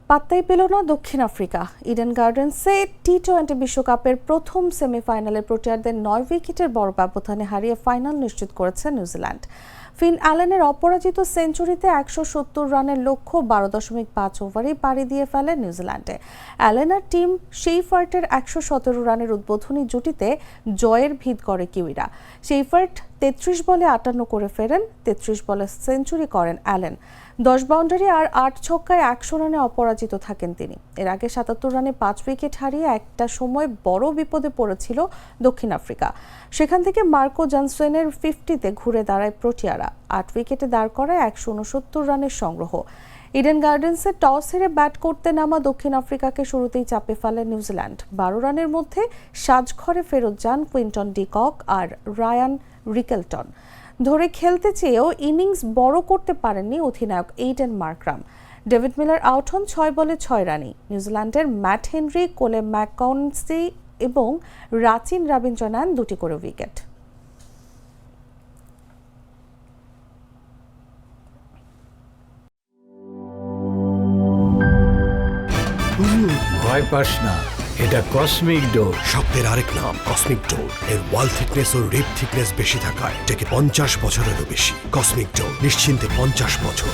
পাত্তাই পেল না দক্ষিণ আফ্রিকা। ইডেন গার্ডেন্সে টি-20 বিশ্বকাপের প্রথম সেমিফাইনালে প্রোটিয়ারদের 9 উইকেটের বড় ব্যবধানে হারিয়ে ফাইনাল নিশ্চিত করেছে নিউজিল্যান্ড। ফিন অ্যালেনের অপরাজিত সেঞ্চুরিতে 170 রানের লক্ষ্য 12.5 ওভারেই পাড়ি দিয়ে ফেলে নিউজিল্যান্ডে। অ্যালেনার টিম শেইফার্টের 117 রানের উদ্বোধনী জুটিতে জয়ের ভিত করে কিউইরা। শেইফার্ট 33 বলে 58 করে ফেরেন, 33 বলে সেঞ্চুরি করেন অ্যালেন। 10 বাউন্ডারি আর 8 ছক্কায় 100 রানে অপরাজিত থাকেন তিনি। এর আগে 77 রানে 5 উইকেট হারিয়ে একটা সময় বড় বিপদে পড়েছিল দক্ষিণ আফ্রিকা। সেখান থেকে মার্কো জনসনের 50-তে ঘুরে দাঁড়ায় প্রোটিয়ারা। 8 উইকেটে দাঁড় করায় 169 রানের সংগ্রহ। ইডেন গার্ডেন্সে টস হেরে ব্যাট করতে নামা দক্ষিণ আফ্রিকাকে শুরুতেই চাপে ফেলে নিউজিল্যান্ড। 12 রানের মধ্যে সাজঘরে ফেরত যান কুইন্টন ডি কক আর রায়ান রিকেলটন। ধরে খেলতে চেয়েও ইনিংস বড় করতে পারেননি অধিনায়ক Aiden Markram. David Miller out হন 6 বলে 6 রানে। নিউজিল্যান্ডের ম্যাট হেনরি, কোলে ম্যাককাউন্সি এবং রাচিন রবিন্দ্র নেন 2টি করে উইকেট। ভয় পাস না, এটা কসমিক ডোজ। শব্দের আরেক নাম কসমিক ডোজ। এর ওয়াল থিকনেস ও রিব থিকনেস বেশি থাকায় এটাকে 50 বছরেরও বেশি। কসমিক ডোজ, নিশ্চিন্তে 50 বছর।